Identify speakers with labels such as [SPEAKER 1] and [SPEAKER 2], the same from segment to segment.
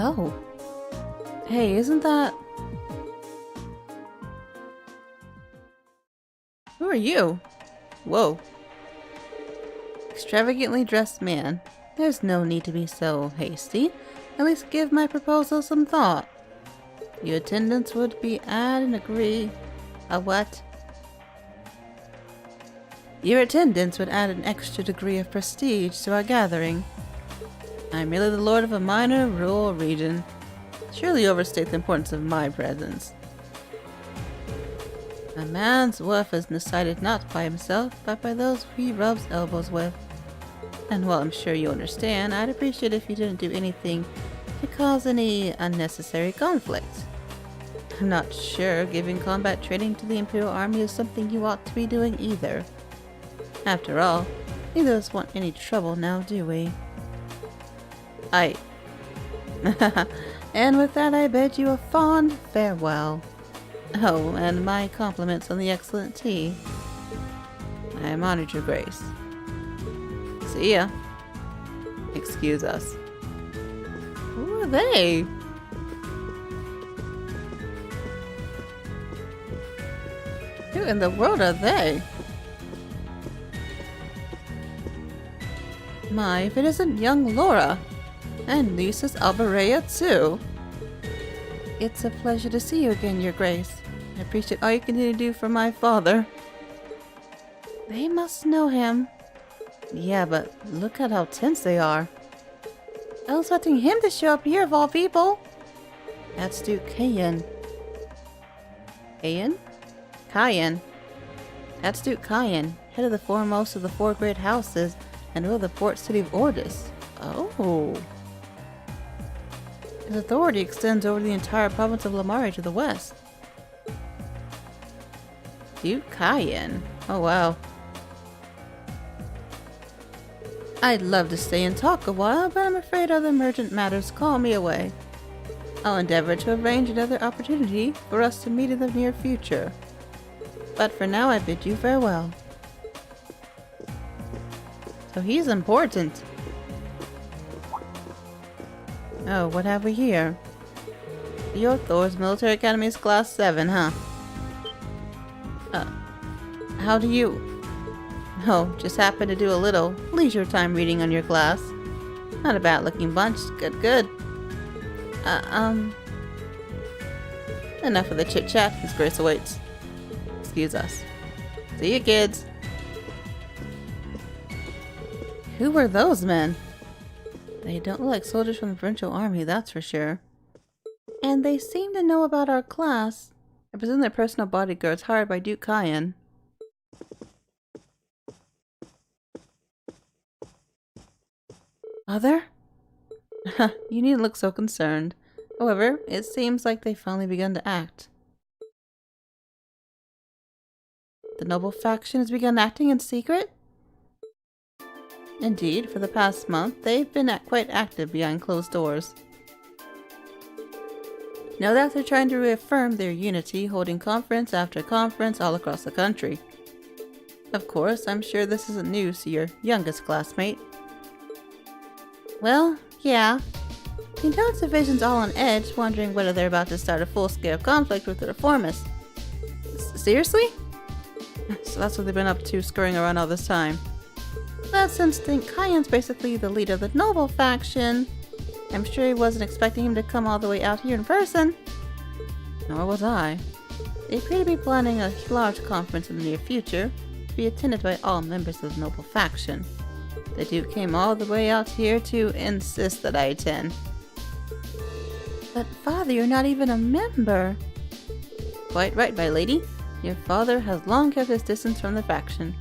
[SPEAKER 1] Oh. Hey, isn't that... Who are you? Whoa. Extravagantly dressed man. There's no need to be so hasty. At least give my proposal some thought. Your attendance would be add and agree. A what? Your attendance would add an extra degree of prestige to our gathering. I'm merely the lord of a minor rural region. Surely overstate the importance of my presence. A man's worth is decided not by himself, but by those he rubs elbows with. And while I'm sure you understand, I'd appreciate if you didn't do anything to cause any unnecessary conflict. I'm not sure giving combat training to the Imperial Army is something you ought to be doing either. After all, neither of us want any trouble now, do we? And with that, I bid you a fond farewell. Oh, and my compliments on the excellent tea. I am honored, Your Grace. See ya. Excuse us. Who are they? Who in the world are they? My, if it isn't young Laura. And Lisa's Alberea too. It's a pleasure to see you again, Your Grace. I appreciate all you continue to do for my father. They must know him. Yeah, but look at how tense they are. I was expecting him to show up here of all people. That's Duke Cayenne. Cayenne? Cayenne. That's Duke Cayenne, head of the foremost of the four great houses and ruler of the port city of Ordis. Oh. His authority extends over the entire province of Lamari to the west. Duke Cayenne. Oh wow. I'd love to stay and talk a while, but I'm afraid other emergent matters call me away. I'll endeavor to arrange another opportunity for us to meet in the near future. But for now, I bid you farewell. So he's important. Oh, what have we here? Your Thor's Military Academy is Class 7, huh? How do you... Oh, just happened to do a little leisure time reading on your class. Not a bad looking bunch. Good, good. Enough of the chit chat. His Grace awaits. Excuse us. See you, kids. Who were those men? They don't look like soldiers from the provincial army, that's for sure. And they seem to know about our class. I presume they're personal bodyguards hired by Duke Cayenne. Mother? You needn't look so concerned. However, it seems like they've finally begun to act. The noble faction has begun acting in secret? Indeed, for the past month, they've been quite active behind closed doors. No doubt they're trying to reaffirm their unity, holding conference after conference all across the country. Of course, I'm sure this isn't news to your youngest classmate. Well, yeah. The Intelligence Division's all on edge, wondering whether they're about to start a full-scale conflict with the Reformists. Seriously? So that's what they've been up to, scurrying around all this time. That's instinct. Cayenne's basically the leader of the noble faction. I'm sure he wasn't expecting him to come all the way out here in person. Nor was I. They appear to be planning a large conference in the near future, to be attended by all members of the noble faction. The Duke came all the way out here to insist that I attend. But father, you're not even a member. Quite right, my lady. Your father has long kept his distance from the faction.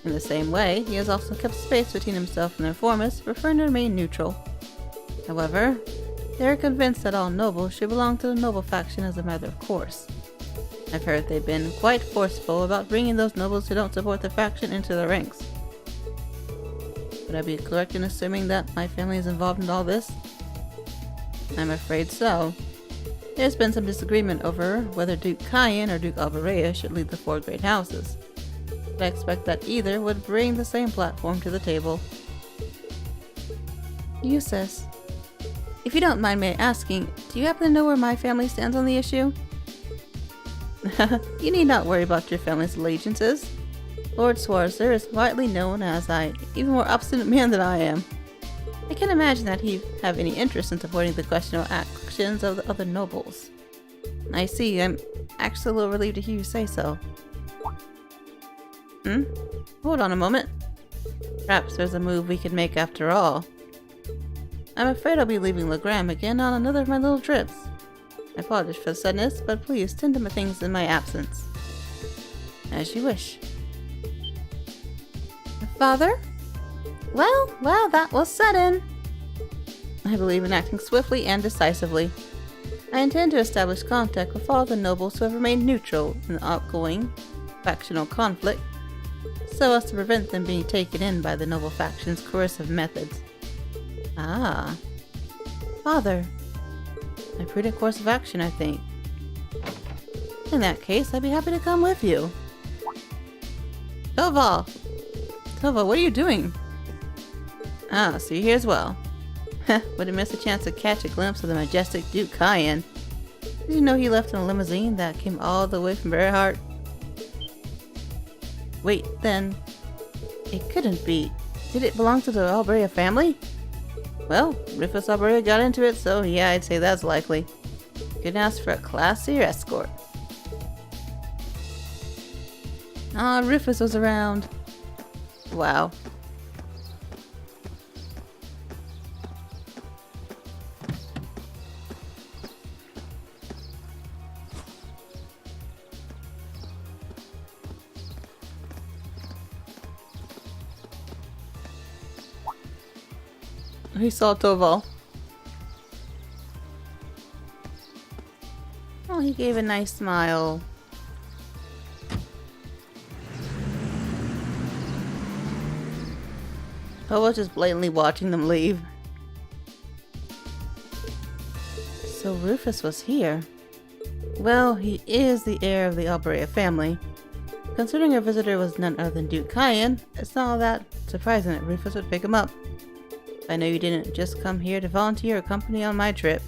[SPEAKER 1] In the same way, he has also kept space between himself and the Reformists, preferring to remain neutral. However, they are convinced that all nobles should belong to the noble faction as a matter of course. I've heard they've been quite forceful about bringing those nobles who don't support the faction into their ranks. Would I be correct in assuming that my family is involved in all this? I'm afraid so. There's been some disagreement over whether Duke Cayenne or Duke Alberea should lead the four great houses. But I expect that either would bring the same platform to the table. Eustace, If you don't mind me asking, do you happen to know where my family stands on the issue? You need not worry about your family's allegiances. Lord Swarzer is widely known as an even more obstinate man than I am. I can't imagine that he'd have any interest in supporting the questionable actions of the other nobles. I see. I'm actually a little relieved to hear you say so. Hold on a moment. Perhaps there's a move we could make after all. I'm afraid I'll be leaving Legram again on another of my little trips. I apologize for the suddenness, but please tend to my things in my absence. As you wish. Father? Well, that was sudden. I believe in acting swiftly and decisively. I intend to establish contact with all the nobles who have remained neutral in the outgoing factional conflict, so as to prevent them being taken in by the noble faction's coercive methods. Ah. Father. A prudent course of action, I think. In that case, I'd be happy to come with you. Tova, what are you doing? Ah, so you're here as well. Wouldn't miss a chance to catch a glimpse of the majestic Duke Cayenne. Did you know he left in a limousine that came all the way from Berryheart? Wait, then... It couldn't be. Did it belong to the Alberia family? Well, Rufus Alberia got into it, so yeah, I'd say that's likely. Couldn't ask for a classier escort. Ah, Rufus was around. Wow. He saw Toval. Oh, he gave a nice smile. Toval just blatantly watching them leave. So Rufus was here. Well, he is the heir of the Alberia family. Considering our visitor was none other than Duke Cayenne, it's not all that surprising that Rufus would pick him up. I know you didn't just come here to volunteer or company on my trip.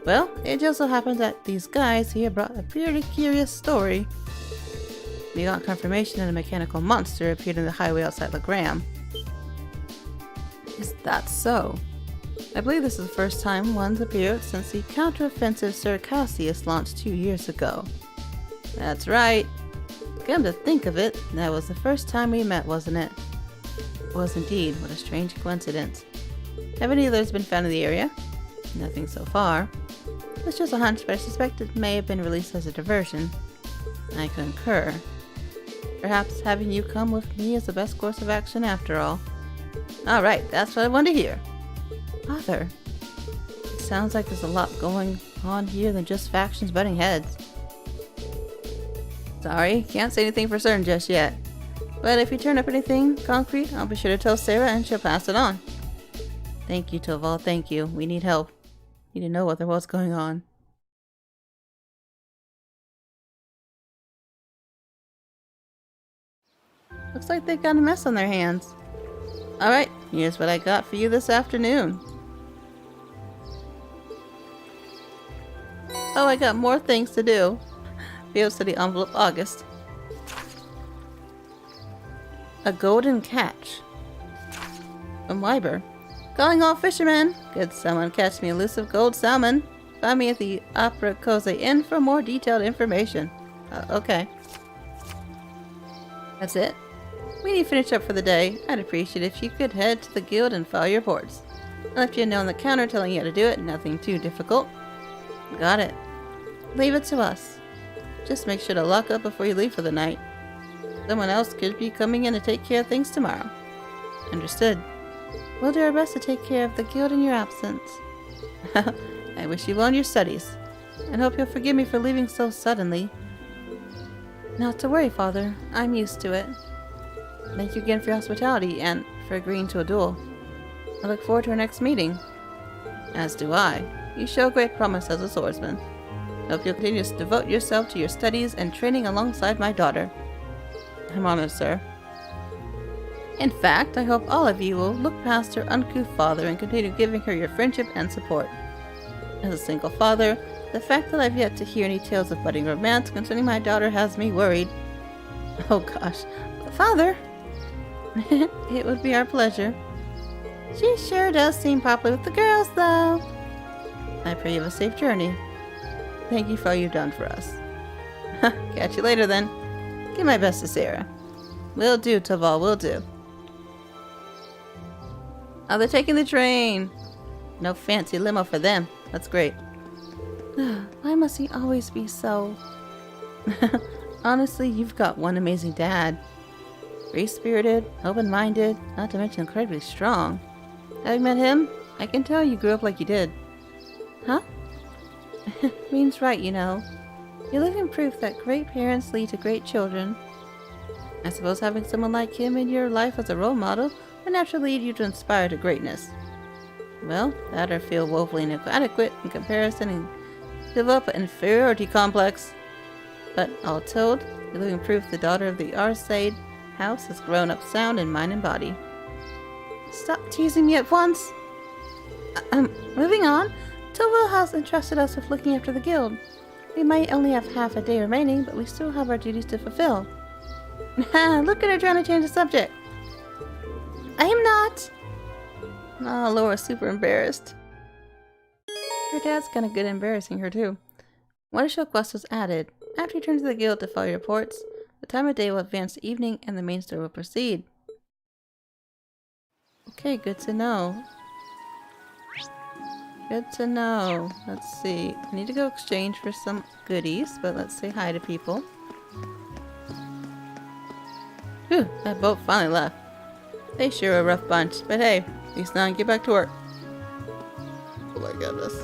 [SPEAKER 1] Well, it just so happens that these guys here brought a pretty curious story. We got confirmation that a mechanical monster appeared in the highway outside Legram. Is that so? I believe this is the first time one's appeared since the counteroffensive Sir Cassius launched 2 years ago. That's right. Come to think of it, that was the first time we met, wasn't it? It was indeed. What a strange coincidence. Have any others been found in the area? Nothing so far. It's just a hunch, but I suspect it may have been released as a diversion. I concur. Perhaps having you come with me is the best course of action after all. Alright, that's what I want to hear. Father, it sounds like there's a lot going on here than just factions butting heads. Sorry, can't say anything for certain just yet. But if you turn up anything concrete, I'll be sure to tell Sarah and she'll pass it on. Thank you, Toval, thank you. We need help. Need to know what there was going on. Looks like they've got a mess on their hands. Alright, here's what I got for you this afternoon. Oh, I got more things to do. Field City Envelope August. A golden catch. From Liber. Calling all fishermen. Could someone catch me elusive gold salmon? Find me at the Opera Cose Inn for more detailed information. Okay. That's it. We need to finish up for the day. I'd appreciate it if you could head to the guild and file your reports. I left you a note on the counter telling you how to do it. Nothing too difficult. Got it. Leave it to us. Just make sure to lock up before you leave for the night. Someone else could be coming in to take care of things tomorrow. Understood. We'll do our best to take care of the guild in your absence. I wish you well in your studies, and hope you'll forgive me for leaving so suddenly. Not to worry, Father. I'm used to it. Thank you again for your hospitality, and for agreeing to a duel. I look forward to our next meeting. As do I. You show great promise as a swordsman. Hope you'll continue to devote yourself to your studies and training alongside my daughter. I'm honored, sir. In fact, I hope all of you will look past her uncouth father and continue giving her your friendship and support. As a single father, the fact that I've yet to hear any tales of budding romance concerning my daughter has me worried. Oh gosh. Father! It would be our pleasure. She sure does seem popular with the girls, though. I pray you have a safe journey. Thank you for all you've done for us. Catch you later, then. Give my best to Sarah. Will do, Toval, will do. Oh, they're taking the train. No fancy limo for them. That's great. Why must he always be so... Honestly, you've got one amazing dad. Free-spirited, open-minded, not to mention incredibly strong. Having met him, I can tell you grew up like you did. Huh? Means right, you know. You're living proof that great parents lead to great children. I suppose having someone like him in your life as a role model would naturally lead you to inspire to greatness. Well, that or feel woefully inadequate in comparison and develop an inferiority complex. But all told, you're living proof the daughter of the Arsaid house has grown up sound in mind and body. Stop teasing me at once! Moving on, Toval has entrusted us with looking after the guild. We might only have half a day remaining, but we still have our duties to fulfill. Look at her trying to change the subject. I am not! Oh, Laura's super embarrassed. Her dad's kinda good at embarrassing her too. One additional quest was added. After you return to the guild to file your reports, the time of day will advance to evening and the main story will proceed. Okay, good to know. Good to know. Let's see. I need to go exchange for some goodies, but let's say hi to people. Whew, that boat finally left. They sure are a rough bunch, but hey, at least now I can get back to work. Oh my goodness.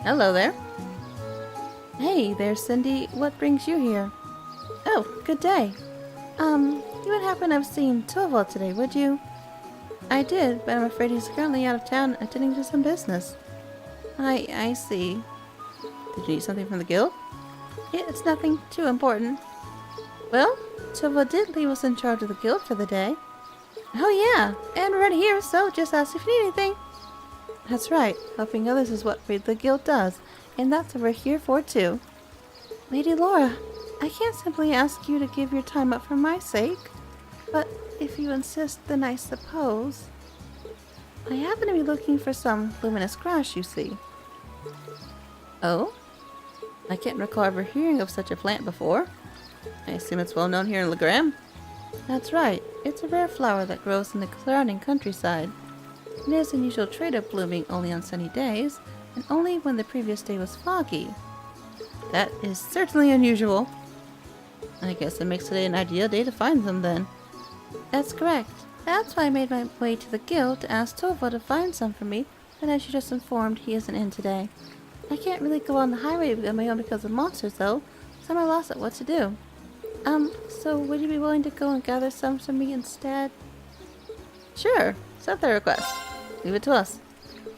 [SPEAKER 1] Hello there. Hey there, Cindy. What brings you here? Oh, good day. You would happen to have seen Toval today, would you? I did, but I'm afraid he's currently out of town attending to some business. I see. Did you need something from the guild? Yeah, it's nothing too important. Well, Toval did leave us in charge of the guild for the day. Oh yeah, and we're right here, so just ask if you need anything. That's right, helping others is what the guild does, and that's what we're here for too. Lady Laura, I can't simply ask you to give your time up for my sake, but if you insist, then I suppose. I happen to be looking for some luminous grass, you see. Oh? I can't recall ever hearing of such a plant before. I assume it's well known here in Legram? That's right. It's a rare flower that grows in the surrounding countryside. It is unusual trait of blooming only on sunny days, and only when the previous day was foggy. That is certainly unusual. I guess it makes today an ideal day to find them then. That's correct. That's why I made my way to the guild to ask Toval to find some for me, but as you just informed, he isn't in today. I can't really go on the highway on my own because of monsters though, so I'm at a loss at what to do. So would you be willing to go and gather some for me instead? Sure, accept that request. Leave it to us.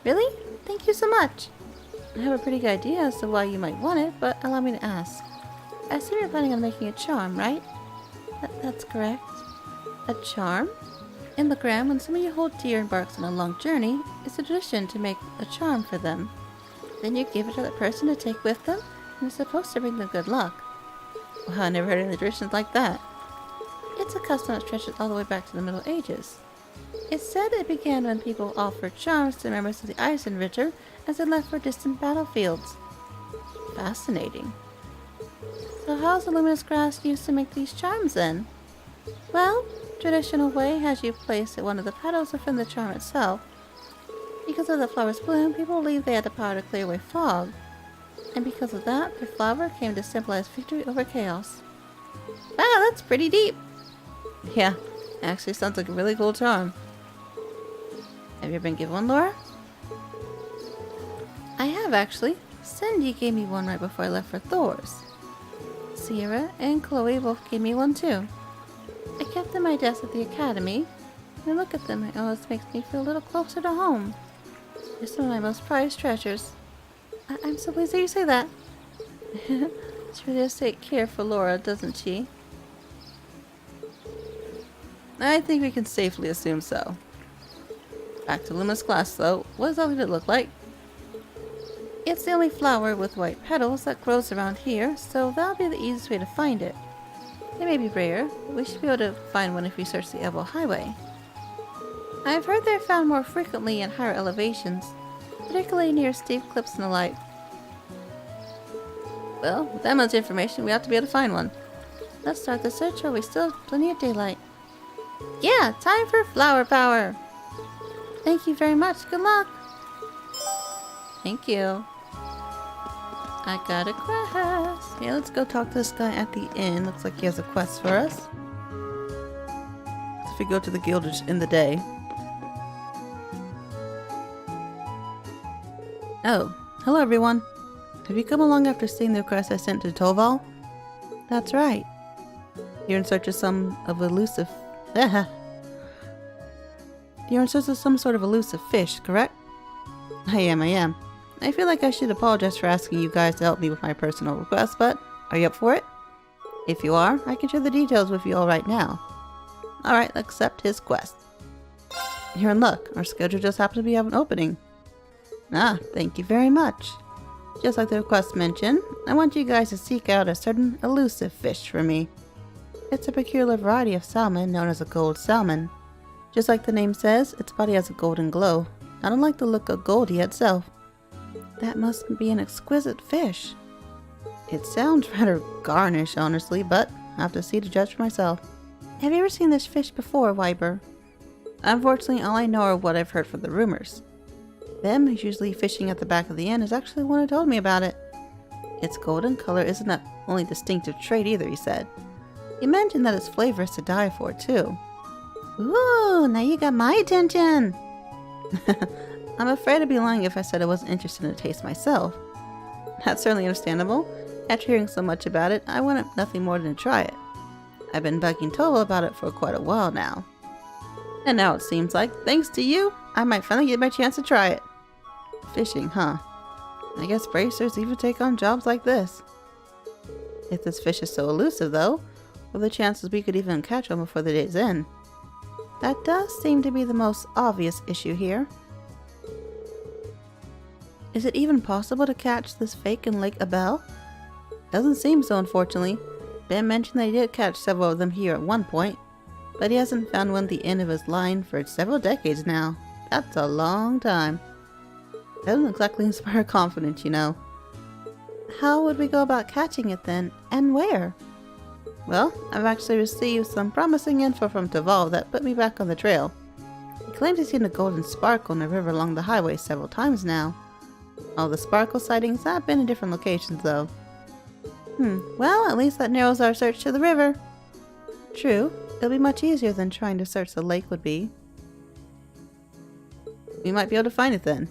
[SPEAKER 1] Really? Thank you so much. I have a pretty good idea as to why you might want it, but allow me to ask. I assume you're planning on making a charm, right? That's correct. A charm? In Legram, when someone you hold dear embarks on a long journey, it's a tradition to make a charm for them. Then you give it to that person to take with them, and it's supposed to bring them good luck. Wow, I never heard of any traditions like that. It's a custom that stretches all the way back to the Middle Ages. It's said it began when people offered charms to members of the Eisenritter as they left for distant battlefields. Fascinating. So how's the luminous grass used to make these charms then? Well, traditional way has you place one of the petals within the charm itself. Because of the flower's bloom, people believe they had the power to clear away fog. And because of that, the flower came to symbolize victory over chaos. Wow, that's pretty deep! Yeah, actually sounds like a really cool charm. Have you ever been given one, Laura? I have actually. Cindy gave me one right before I left for Thor's. Sierra and Chloe both gave me one too. I kept them in my desk at the academy. When I look at them, it always makes me feel a little closer to home. They're some of my most prized treasures. I'm so pleased that you say that. She really does take care for Laura, doesn't she? I think we can safely assume so. Back to Luma's class, though. What does it look like? It's the only flower with white petals that grows around here, so that'll be the easiest way to find it. It may be rare, but we should be able to find one if we search the Elbow Highway. I've heard they're found more frequently in higher elevations, particularly near steep cliffs and the like. Well, with that much information, we ought to be able to find one. Let's start the search while we still have plenty of daylight. Yeah, time for flower power! Thank you very much. Good luck! Thank you. I got a quest. Okay, let's go talk to this guy at the inn. Looks like he has a quest for us. If we go to the guild in the day. Oh, hello everyone. Have you come along after seeing the request I sent to Toval? That's right. You're in search of some elusive... You're in search of some sort of elusive fish, correct? I am. I feel like I should apologize for asking you guys to help me with my personal request, but are you up for it? If you are, I can share the details with you all right now. Alright, let's accept his quest. You're in luck. Our schedule just happened to be having an opening. Ah, thank you very much. Just like the request mentioned, I want you guys to seek out a certain elusive fish for me. It's a peculiar variety of salmon known as a gold salmon. Just like the name says, its body has a golden glow, not unlike the look of Goldie itself. That must be an exquisite fish. It sounds rather garnish, honestly, but I have to see to judge for myself. Have you ever seen this fish before, Wyber? Unfortunately, all I know are what I've heard from the rumors. Them, who's usually fishing at the back of the inn, is actually the one who told me about it. Its golden color isn't the only distinctive trait either, he said. He mentioned that its flavor is to die for, too. Ooh, now you got my attention! I'm afraid I'd be lying if I said I wasn't interested in a taste myself. That's certainly understandable. After hearing so much about it, I wanted nothing more than to try it. I've been bugging Tova about it for quite a while now. And now it seems like, thanks to you, I might finally get my chance to try it. Fishing, huh? I guess bracers even take on jobs like this. If this fish is so elusive, though, what are the chances we could even catch one before the day's end? That does seem to be the most obvious issue here. Is it even possible to catch this fake in Lake Abel? Doesn't seem so, unfortunately. Ben mentioned that he did catch several of them here at one point, but he hasn't found one at the end of his line for several decades now. That's a long time. Doesn't exactly inspire confidence, you know. How would we go about catching it then, and where? Well, I've actually received some promising info from Toval that put me back on the trail. He claims he's seen a golden sparkle in the river along the highway several times now. All the sparkle sightings have been in different locations, though. Well, at least that narrows our search to the river. True, it'll be much easier than trying to search the lake would be. We might be able to find it then.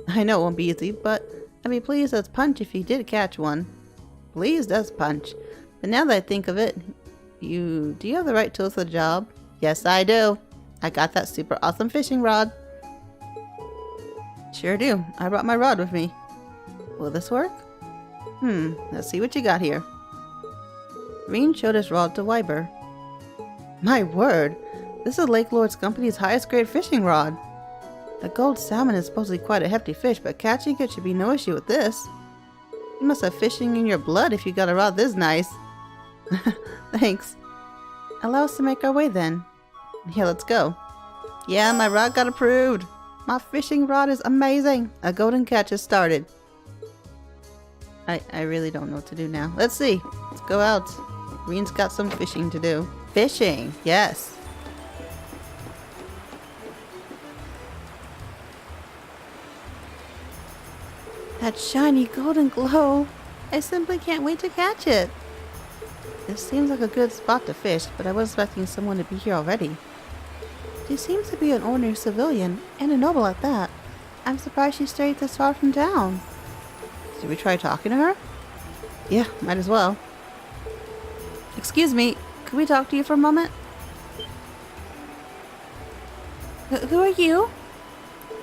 [SPEAKER 1] I know it won't be easy, but I'd be pleased as punch if you did catch one. Pleased as punch. But now that I think of it, do you have the right tools for the job? Yes, I do. I got that super awesome fishing rod. Sure do. I brought my rod with me. Will this work? Let's see what you got here. Green showed his rod to Wyber. My word! This is Lake Lord's Company's highest grade fishing rod. The gold salmon is supposedly quite a hefty fish, but catching it should be no issue with this. You must have fishing in your blood if you got a rod this nice. Thanks. Allow us to make our way then. Yeah, let's go. Yeah, my rod got approved. My fishing rod is amazing. A golden catch has started. I really don't know what to do now. Let's see. Let's go out. Green's got some fishing to do. Fishing, yes. That shiny golden glow. I simply can't wait to catch it. This seems like a good spot to fish, but I was expecting someone to be here already. She seems to be an ordinary civilian, and a noble at that. I'm surprised she stayed this far from town. Should we try talking to her? Yeah, might as well. Excuse me, could we talk to you for a moment? Who are you?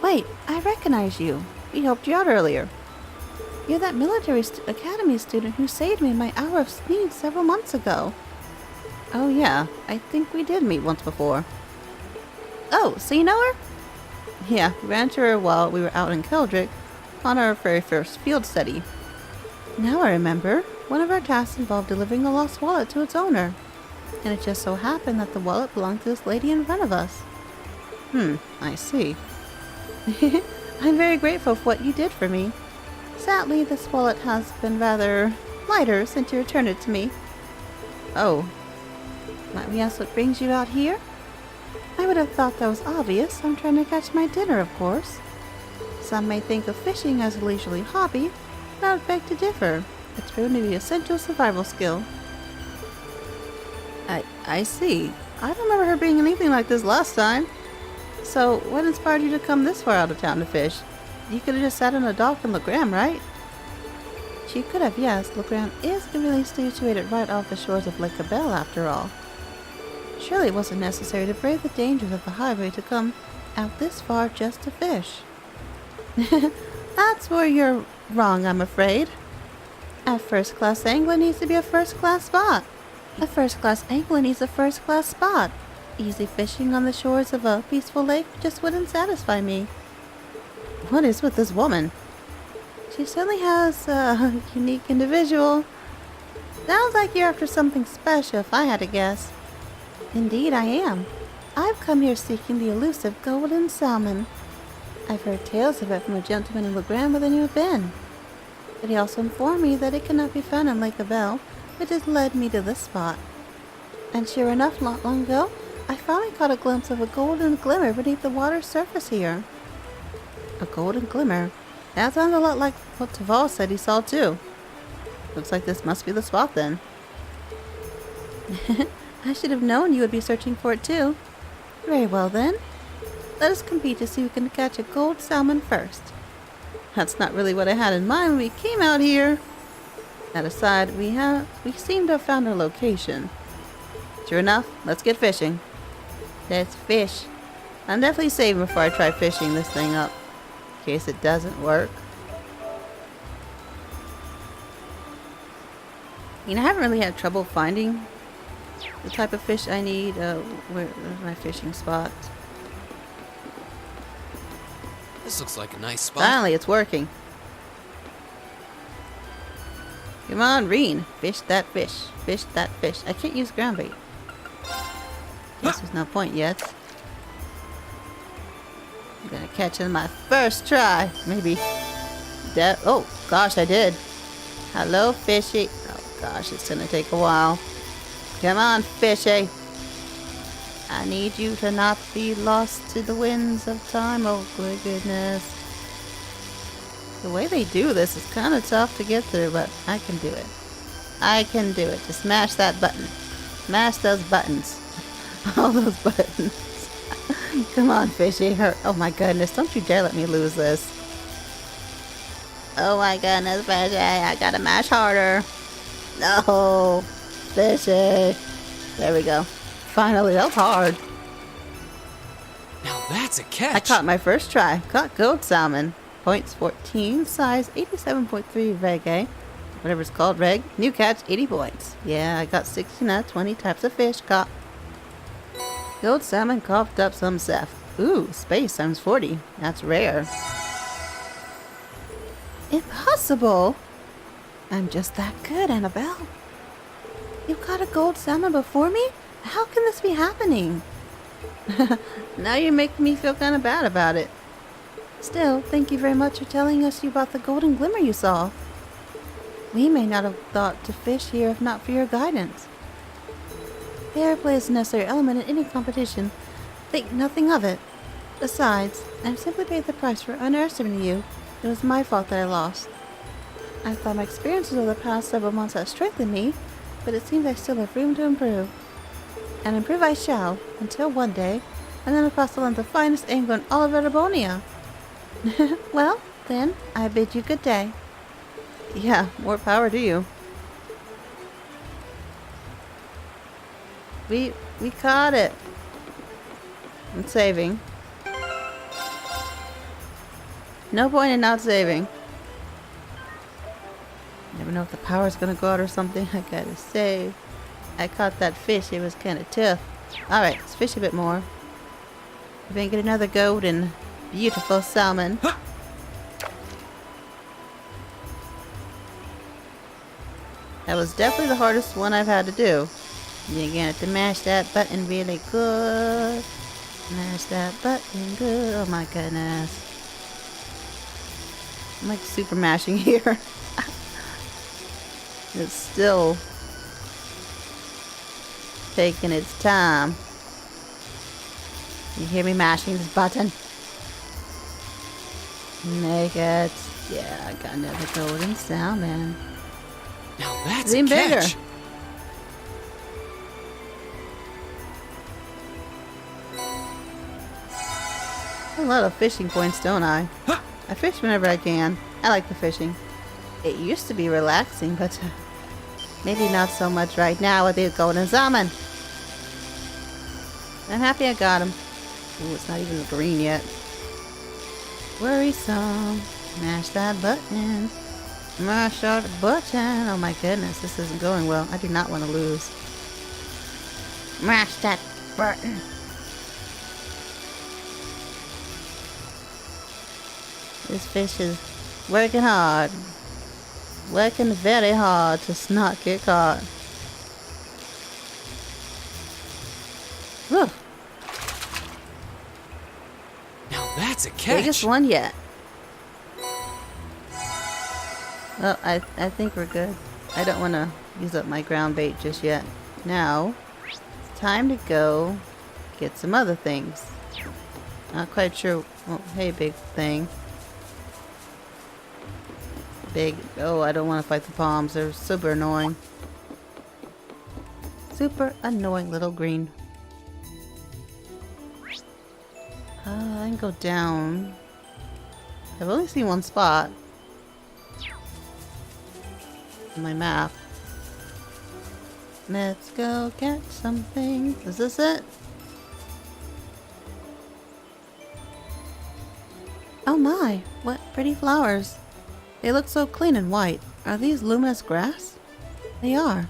[SPEAKER 1] Wait, I recognize you. We helped you out earlier. You're that military academy student who saved me in my hour of need several months ago. Oh yeah, I think we did meet once before. Oh, so you know her? Yeah, we ran into her while we were out in Keldrick on our very first field study. Now I remember, one of our tasks involved delivering a lost wallet to its owner. And it just so happened that the wallet belonged to this lady in front of us. I see. I'm very grateful for what you did for me. Sadly, this wallet has been rather lighter since you returned it to me. Oh. Might we ask what brings you out here? I would have thought that was obvious. I'm trying to catch my dinner, of course. Some may think of fishing as a leisurely hobby, but I would beg to differ. It's proven to be an essential survival skill. I see. I don't remember her being anything like this last time. So, what inspired you to come this far out of town to fish? You could have just sat on a dock in Legram, right? She could have, yes. Legram is conveniently situated right off the shores of Lake Cabell, after all. Surely it wasn't necessary to brave the dangers of the highway to come out this far just to fish. That's where you're wrong, I'm afraid. A first-class angler needs to be a first-class spot. A first-class angler needs a first-class spot. Easy fishing on the shores of a peaceful lake just wouldn't satisfy me. What is with this woman? She certainly has a unique individual. Sounds like you're after something special, if I had to guess. Indeed, I am. I've come here seeking the elusive golden salmon. I've heard tales of it from a gentleman in Legram where you have been. But he also informed me that it cannot be found in Lake Cabell, which has led me to this spot. And sure enough, not long ago, I finally caught a glimpse of a golden glimmer beneath the water's surface here. A golden glimmer? That sounds a lot like what Taval said he saw too. Looks like this must be the spot then. I should have known you would be searching for it too. Very well then. Let us compete to see who can catch a gold salmon first. That's not really what I had in mind when we came out here. That aside, we seem to have found our location. Sure enough, let's get fishing. Let's fish. I'm definitely saving before I try fishing this thing up, in case it doesn't work. You know, I haven't really had trouble finding the type of fish I need. Where's my fishing spot?
[SPEAKER 2] This looks like a nice spot.
[SPEAKER 1] Finally, it's working. Come on, Reen. Fish that fish. Fish that fish. I can't use ground bait. Guess there's no point yet. I'm gonna catch it in my first try. Maybe. Oh, gosh, I did. Hello, fishy. Oh, gosh, it's gonna take a while. Come on, fishy. I need you to not be lost to the winds of time. Oh, good goodness. The way they do this is kind of tough to get through, but I can do it. I can do it. Just smash that button. Smash those buttons. All those buttons. Come on, fishy. Oh my goodness. Don't you dare let me lose this. Oh my goodness, fishy. I gotta mash harder. No. Fishy. There we go. Finally, that was hard.
[SPEAKER 2] Now that's a catch.
[SPEAKER 1] I caught my first try. Caught gold salmon. Points 14, size 87.3 reg, eh? Whatever it's called, reg. New catch, 80 points. Yeah, I got 16 out of 20 types of fish caught. Gold salmon coughed up some stuff. Ooh, space times 40. That's rare. Impossible! I'm just that good, Annabelle. You caught a gold salmon before me? How can this be happening? Now you're making me feel kind of bad about it. Still, thank you very much for telling us about the golden glimmer you saw. We may not have thought to fish here if not for your guidance. Fair play is a necessary element in any competition. Think nothing of it. Besides, I've simply paid the price for underestimating you. It was my fault that I lost. I thought my experiences over the past several months have strengthened me, but it seems I still have room to improve. And improve I shall, until one day, and then across the land the finest angler in all of Erebonia. Well, then, I bid you good day. Yeah, more power to you. We caught it. I'm saving. No point in not saving. Never know if the power's gonna go out or something. I gotta save. I caught that fish. It was kind of tough. Alright, let's fish a bit more. We're gonna get another golden, beautiful salmon. That was definitely the hardest one I've had to do. You're gonna have to mash that button really good. Mash that button good. Oh my goodness. I'm like super mashing here. It's still taking its time. You hear me mashing this button? Make it. Yeah, I got another golden salmon.
[SPEAKER 2] Now that's
[SPEAKER 1] Even
[SPEAKER 2] a catch.
[SPEAKER 1] bigger. A lot of fishing points, don't I? I fish whenever I can. I like the fishing. It used to be relaxing, but maybe not so much right now with the golden salmon. I'm happy I got him. Ooh, it's not even green yet. Worrisome. Mash that button. Mash that button. Oh my goodness, this isn't going well. I do not want to lose. Mash that button. This fish is working hard. Working very hard to not get caught. Whew.
[SPEAKER 2] Now that's a catch.
[SPEAKER 1] Biggest one yet. Well, I think we're good. I don't want to use up my ground bait just yet. Now, it's time to go get some other things. Not quite sure. Oh, hey, big thing. Big. Oh, I don't want to fight the palms. They're super annoying. Super annoying little green. I can go down. I've only seen one spot on my map. Let's go catch something. Is this it? Oh my, what pretty flowers. They look so clean and white. Are these luminous grass? They are.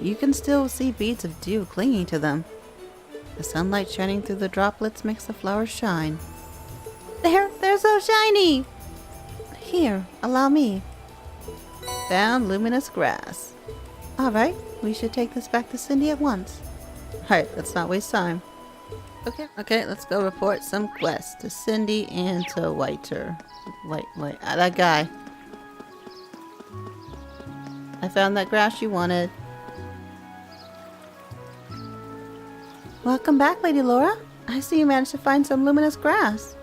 [SPEAKER 1] You can still see beads of dew clinging to them. The sunlight shining through the droplets makes the flowers shine. They're so shiny! Here, allow me. Found luminous grass. Alright, we should take this back to Cindy at once. Alright, let's not waste time. Okay, let's go report some quests to Cindy and to Whiter. That guy. I found that grass you wanted. Welcome back, Lady Laura. I see you managed to find some luminous grass.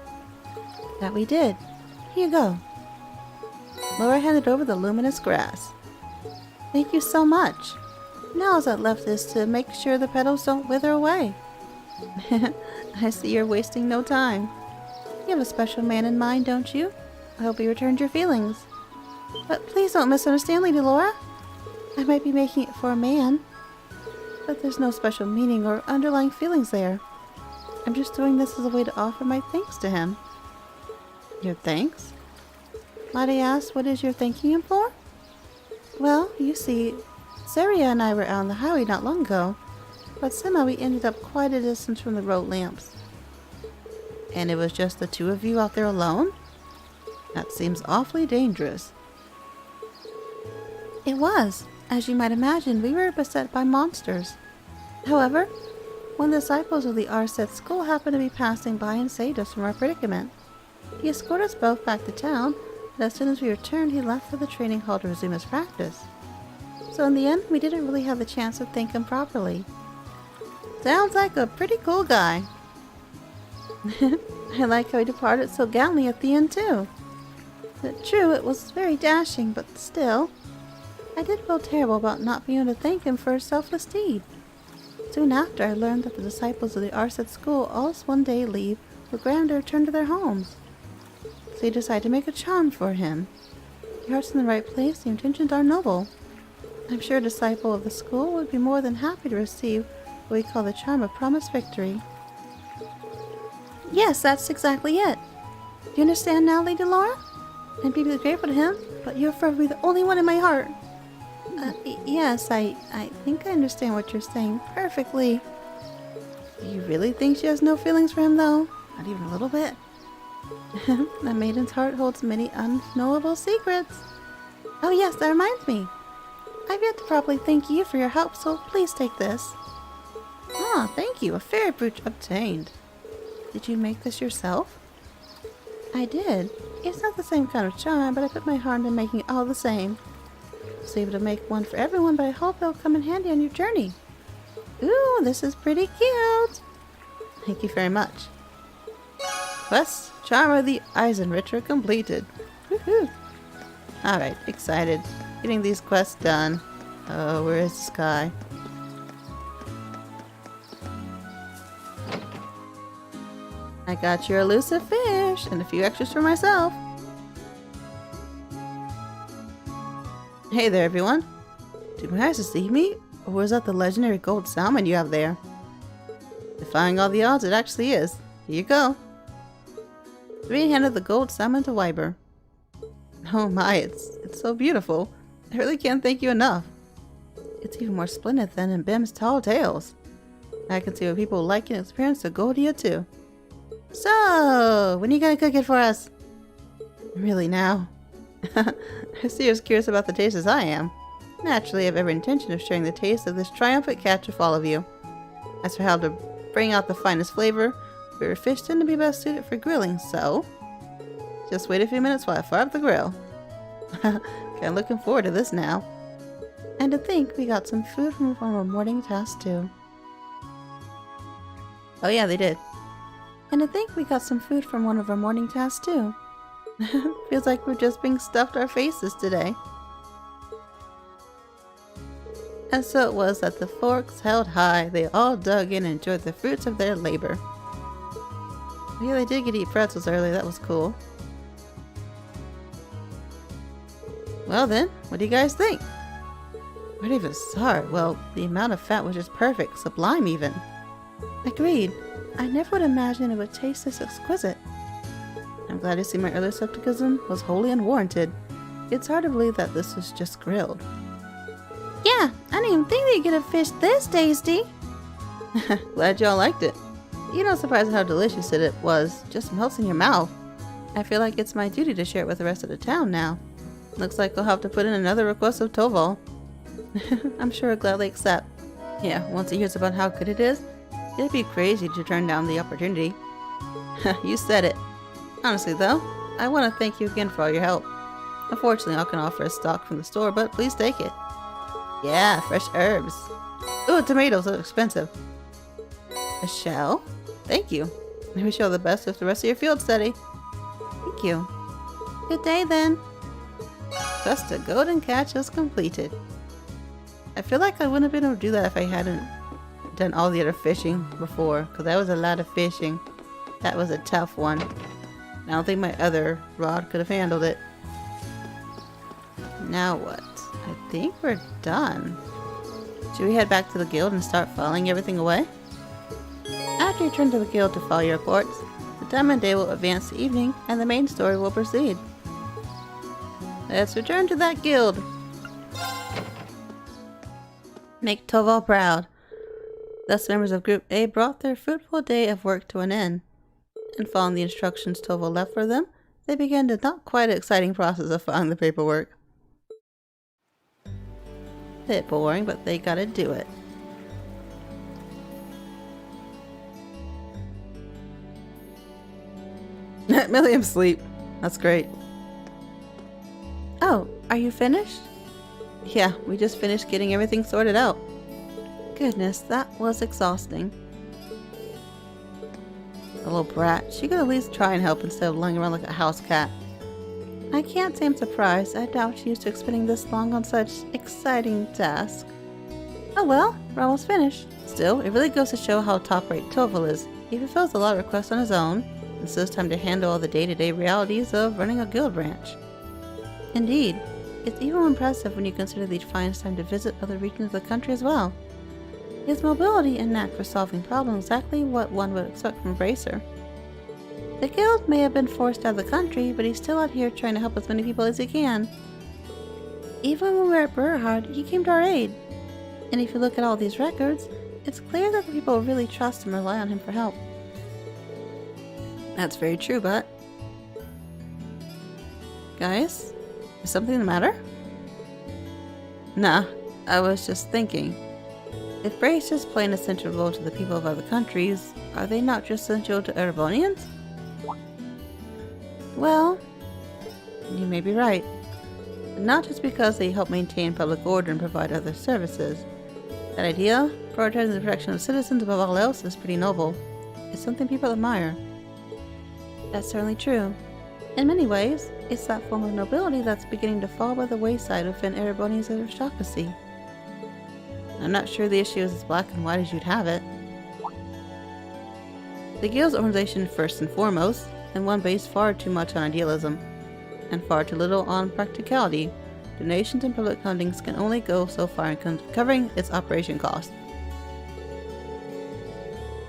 [SPEAKER 1] That we did. Here you go. Laura handed over the luminous grass. Thank you so much. Now all that's left is to make sure the petals don't wither away. I see you're wasting no time. You have a special man in mind, don't you? I hope he returned your feelings. But please don't misunderstand, Lady Laura. I might be making it for a man, but there's no special meaning or underlying feelings there. I'm just doing this as a way to offer my thanks to him. Your thanks? Might I ask, what is your thanking him for? Well, you see, Saria and I were out on the highway not long ago, but somehow we ended up quite a distance from the road lamps. And it was just the two of you out there alone? That seems awfully dangerous. It was. As you might imagine, we were beset by monsters. However, one of the disciples of the Arset school happened to be passing by and saved us from our predicament. He escorted us both back to town, and as soon as we returned, he left for the training hall to resume his practice. So in the end, we didn't really have the chance to thank him properly. Sounds like a pretty cool guy. I like how he departed so gallantly at the end, too. True, it was very dashing, but still, I did feel terrible about not being able to thank him for his selfless deed. Soon after, I learned that the disciples of the Arset school all one day leave for Graham to return to their homes. So you decide to make a charm for him. Your heart's in the right place, the intentions are noble. I'm sure a disciple of the school would be more than happy to receive what we call the charm of promised victory. Yes, that's exactly it. Do you understand now, Lady Laura? I'm deeply grateful to him, but you'll forever be the only one in my heart. Yes, I think I understand what you're saying perfectly. Do you really think she has no feelings for him, though? Not even a little bit? The maiden's heart holds many unknowable secrets. Oh yes, that reminds me. I've yet to properly thank you for your help, so please take this. Ah, thank you. A fairy brooch obtained. Did you make this yourself? I did. It's not the same kind of charm, but I put my heart into making it all the same. I was able to make one for everyone, but I hope it'll come in handy on your journey. Ooh, this is pretty cute. Thank you very much. Quest Charm of the Eisenrichter completed. Woohoo! Alright, excited. Getting these quests done. Oh, where is this guy? I got your elusive fish and a few extras for myself. Hey there, everyone. Did my eyes deceive me? Or was that the legendary gold salmon you have there? Defying all the odds, it actually is. Here you go. 3 handed the gold salmon to Wyber. Oh my, it's so beautiful. I really can't thank you enough. It's even more splendid than in Bim's tall tales. I can see why people like and experience the Goldia too. So, when are you gonna cook it for us? Really now? I see you're as curious about the taste as I am. Naturally, I have every intention of sharing the taste of this triumphant catch with all of you. As for how to bring out the finest flavor, your fish tend to be best suited for grilling, so just wait a few minutes while I fire up the grill. Kinda looking forward to this now. And to think we got some food from our morning task too. Oh yeah, they did. And to think we got some food from one of our morning tasks too. Feels like we're just being stuffed our faces today. And so it was that the forks held high, they all dug in and enjoyed the fruits of their labor. Yeah, they did get to eat pretzels earlier, that was cool. Well then, what do you guys think? Where to even start? Well, the amount of fat was just perfect, sublime even. Agreed. I never would imagine it would taste this exquisite. I'm glad to see my earlier skepticism was wholly unwarranted. It's hard to believe that this was just grilled. Yeah, I didn't even think they'd get a fish this tasty. Glad y'all liked it. You're not surprised at how delicious it was. Just melts in your mouth. I feel like it's my duty to share it with the rest of the town now. Looks like I'll have to put in another request of Toval. I'm sure he'll gladly accept. Yeah, once he hears about how good it is, it'd be crazy to turn down the opportunity. You said it. Honestly though, I want to thank you again for all your help. Unfortunately, I can offer a stock from the store, but please take it. Yeah, fresh herbs. Ooh, tomatoes are expensive. A shell? Thank you. I wish you all the best with the rest of your field study. Thank you. Good day then. Quest a golden catch is completed. I feel like I wouldn't have been able to do that if I hadn't done all the other fishing before, because that was a lot of fishing. That was a tough one. I don't think my other rod could have handled it. Now what? I think we're done. Should we head back to the guild and start filing everything away? After you return to the guild to file your reports, the Diamond Day will advance the evening and the main story will proceed. Let's return to that guild. Make Toval proud. Thus, members of Group A brought their fruitful day of work to an end. And following the instructions Toval left for them, they began the not quite exciting process of filing the paperwork. Bit boring, but they gotta do it. Milliam sleep. That's great. Oh, are you finished? Yeah, we just finished getting everything sorted out. Goodness, that was exhausting. The little brat. She could at least try and help instead of lying around like a house cat. I can't say I'm surprised. I doubt she used to expending this long on such exciting tasks. Oh well, we're almost finished. Still, it really goes to show how top-rate Toval is. He fulfills a lot of requests on his own, and so it's time to handle all the day-to-day realities of running a guild branch. Indeed, it's even more impressive when you consider that he finds time to visit other regions of the country as well. His mobility and knack for solving problems is exactly what one would expect from a bracer. The guild may have been forced out of the country, but he's still out here trying to help as many people as he can. Even when we were at Burhard, he came to our aid. And if you look at all these records, it's clear that the people really trust and rely on him for help. That's very true, but... Guys? Is something the matter? Nah, I was just thinking. If Bray's just playing a central role to the people of other countries, are they not just essential to Erebonians? Well, you may be right. But not just because they help maintain public order and provide other services. That idea, prioritizing the protection of citizens above all else, is pretty noble. It's something people admire. That's certainly true. In many ways, it's that form of nobility that's beginning to fall by the wayside within Ereboni's aristocracy. I'm not sure the issue is as black and white as you'd have it. The Guild's organization first and foremost, and one based far too much on idealism, and far too little on practicality. Donations and public fundings can only go so far in covering its operation costs.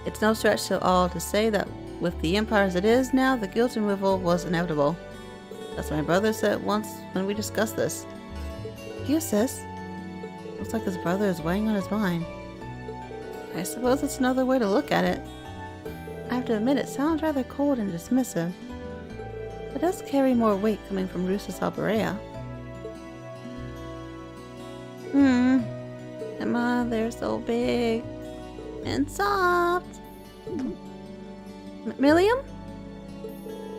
[SPEAKER 1] It's no stretch at all to say that with the Empire as it is now, the Guild's removal was inevitable. That's what my brother said once when we discussed this. You, sis? Looks like his brother is weighing on his mind. I suppose it's another way to look at it. I have to admit it sounds rather cold and dismissive. It does carry more weight coming from Russus Alberea. Emma, they're so big and soft. Milliam?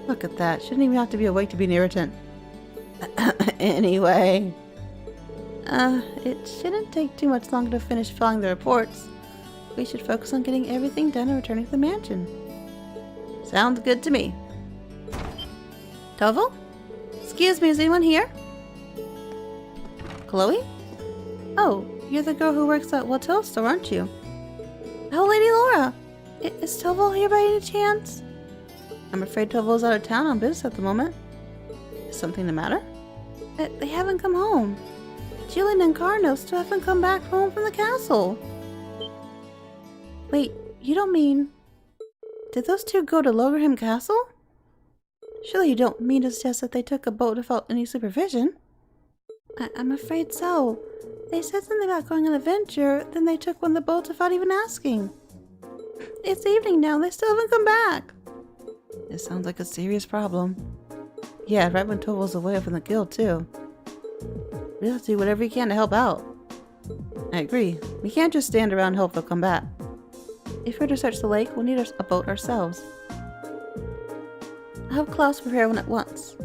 [SPEAKER 1] Look at that. Shouldn't even have to be awake to be an irritant. Anyway. It shouldn't take too much longer to finish filling the reports. We should focus on getting everything done and returning to the mansion. Sounds good to me. Tovel? Excuse me, is anyone here? Chloe? Oh, you're the girl who works at Watteau's store, aren't you? Oh, Lady Laura! Is Tovel here by any chance? I'm afraid Tovel's out of town on business at the moment. Is something the matter? They haven't come home. Julian and Carno still haven't come back home from the castle. Wait, you don't mean... Did those two go to Legram Castle? Surely you don't mean to suggest that they took a boat without any supervision? I'm afraid so. They said something about going on an adventure, then they took one of the boats without even asking. It's evening now, they still haven't come back. This sounds like a serious problem. Yeah, right when Tovel's away from the guild too. We have to do whatever we can to help out. I agree. We can't just stand around and hope they'll come back. If we're to search the lake, we'll need a boat ourselves. I'll have Klaus prepare one at once.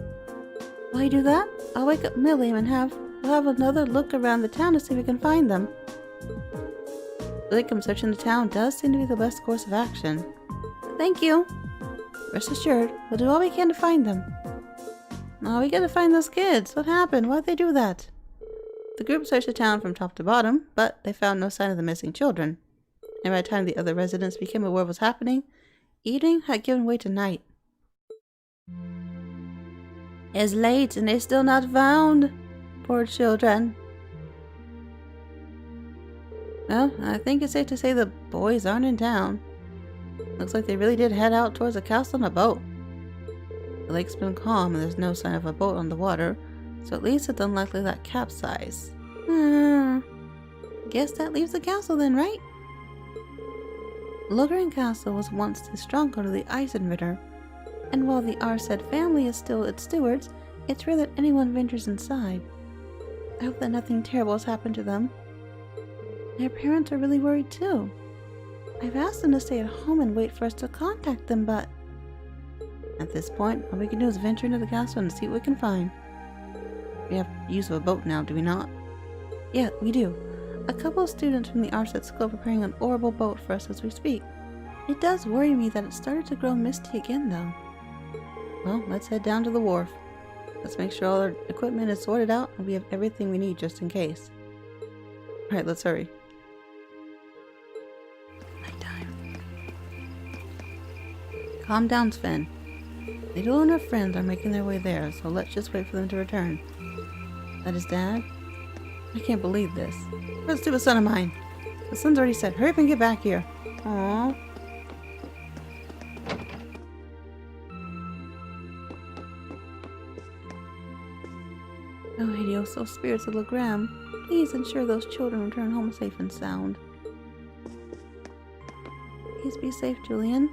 [SPEAKER 1] While you do that, I'll wake up Milliam and we'll have another look around the town to see if we can find them. Legram searching the town does seem to be the best course of action. Thank you. Rest assured, we'll do all we can to find them. Oh, we gotta find those kids. What happened? Why'd they do that? The group searched the town from top to bottom, but they found no sign of the missing children. And by the time the other residents became aware of what was happening, evening had given way to night. It's late and they're still not found. Poor children. Well, I think it's safe to say the boys aren't in town. Looks like they really did head out towards the castle on a boat. The lake's been calm and there's no sign of a boat on the water, so at least it's unlikely that capsize. Guess that leaves the castle then, right? Legram Castle was once the stronghold of the Eisenritter, and while the Arset family is still its stewards, it's rare that anyone ventures inside. I hope that nothing terrible has happened to them. Their parents are really worried too. I've asked them to stay at home and wait for us to contact them, but... At this point, all we can do is venture into the castle and see what we can find. We have use of a boat now, do we not? Yeah, we do. A couple of students from the Arset school are preparing an orbital boat for us as we speak. It does worry me that it started to grow misty again, though. Well, let's head down to the wharf. Let's make sure all our equipment is sorted out and we have everything we need just in case. Alright, let's hurry. Nighttime. Calm down, Sven. Lidl and her friends are making their way there, so let's just wait for them to return. That is Dad? I can't believe this. Let's do a son of mine. The sun's already set. Hurry up and get back here. Aww. Oh, Hidioso, spirits of Legram, please ensure those children return home safe and sound. Please be safe, Julian.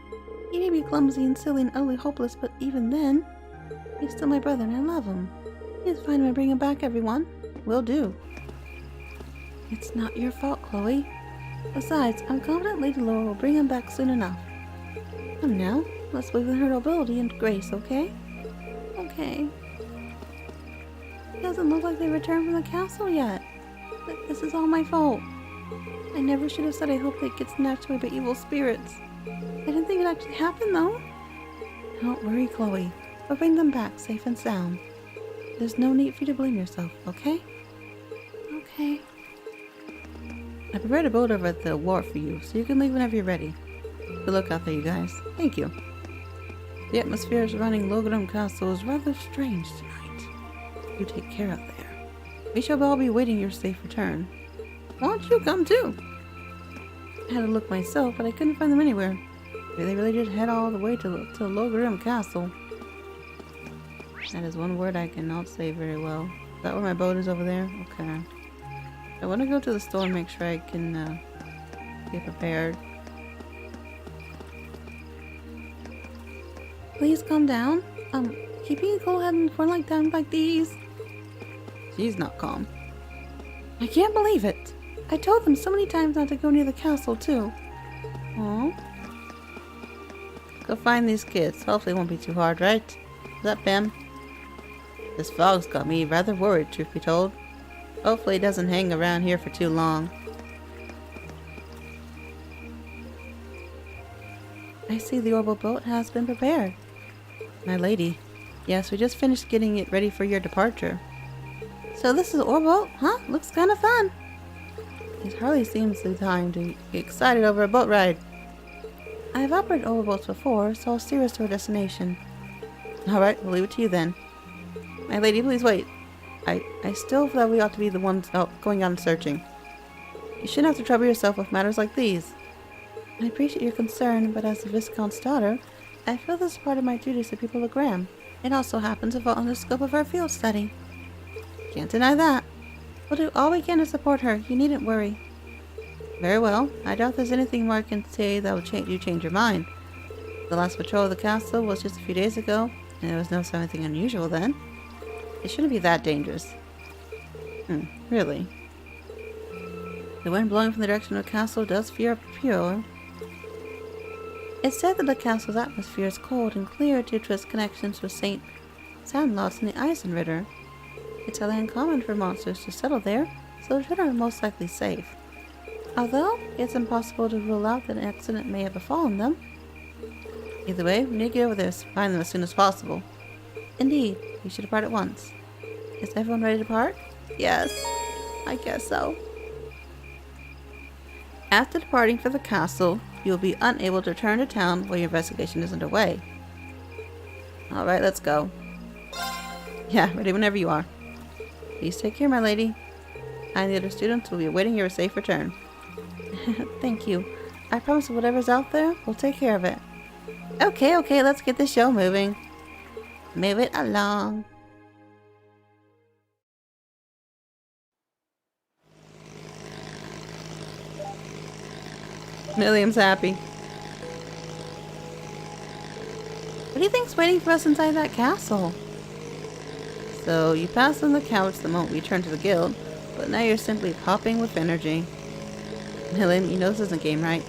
[SPEAKER 1] He may be clumsy and silly and utterly hopeless, but even then, he's still my brother and I love him. Please find him and bring him back, everyone. Will do. It's not your fault, Chloe. Besides, I'm confident Lady Laura will bring him back soon enough. Come now, let's believe in her nobility and grace, okay? Okay. It doesn't look like they returned from the castle yet. This is all my fault. I never should have said I hope they get snatched away by evil spirits. I didn't think it actually happened, though. Don't worry, Chloe. We'll bring them back safe and sound. There's no need for you to blame yourself, okay? Okay. I prepared a boat over at the wharf for you, so you can leave whenever you're ready. Good luck out there, you guys. Thank you. The atmosphere surrounding Legram Castle is rather strange tonight. You take care out there. We shall all be waiting your safe return. Why don't you come too? I had to look myself, but I couldn't find them anywhere. Maybe they really did head all the way to Legram Castle. That is one word I cannot say very well. Is that where my boat is over there? Okay. I want to go to the store and make sure I can be prepared. Please calm down. Keeping a cool head and pouring like down like these. She's not calm. I can't believe it. I told them so many times not to go near the castle, too. Aw. Go find these kids. Hopefully it won't be too hard, right? Is that Bam? This fog's got me rather worried, truth be told. Hopefully it doesn't hang around here for too long. I see the orbital boat has been prepared. My lady. Yes, we just finished getting it ready for your departure. So this is orbital, huh? Looks kind of fun. It hardly seems the time to get excited over a boat ride. I've operated orbital boats before, so I'll steer us to our destination. Alright, we'll leave it to you then. My lady, please wait. I still feel that we ought to be the ones going out and searching. You shouldn't have to trouble yourself with matters like these. I appreciate your concern, but as the Viscount's daughter, I feel this is part of my duties to people of Legram. It also happens to fall under the scope of our field study. Can't deny that. We'll do all we can to support her. You needn't worry. Very well. I doubt there's anything more I can say that will change your mind. The last patrol of the castle was just a few days ago, and there was no sign of anything unusual then. It shouldn't be that dangerous. Really? The wind blowing from the direction of the castle does feel pure. It's said that the castle's atmosphere is cold and clear due to its connections with St. Sandlots and the Eisenritter. It's highly uncommon for monsters to settle there, so the children are most likely safe. Although, it's impossible to rule out that an accident may have befallen them. Either way, we need to get over there and find them as soon as possible. Indeed, we should depart at once. Is everyone ready to depart? Yes, I guess so. After departing for the castle, you will be unable to return to town while your investigation is underway. Alright, let's go. Yeah, ready whenever you are. Please take care, my lady. I and the other students will be awaiting your safe return. Thank you. I promise whatever's out there, we'll take care of it. Okay, let's get the show moving. Move it along. Milliam's happy. What do you think's waiting for us inside that castle? So, you passed on the couch the moment we returned to the guild, but now you're simply popping with energy. Milliam, you know this isn't a game, right?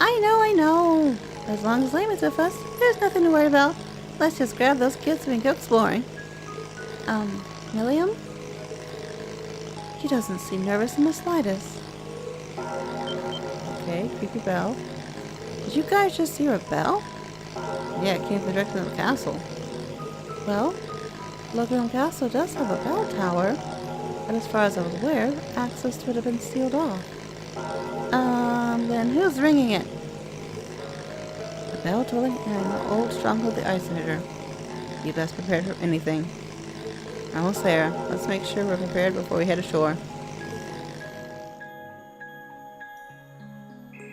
[SPEAKER 1] I know. As long as Liam is with us, there's nothing to worry about. Let's just grab those kids and go exploring. Milliam? He doesn't seem nervous in the slightest. Okay, creepy bell. Did you guys just hear a bell? Yeah, it came from the direction of the castle. Well, Legram Castle does have a bell tower, but as far as I'm aware, access to it have been sealed off. Then who's ringing it? The bell tolling in an old stronghold, the Eisenritter. You best prepared for anything. Almost there. Let's make sure we're prepared before we head ashore.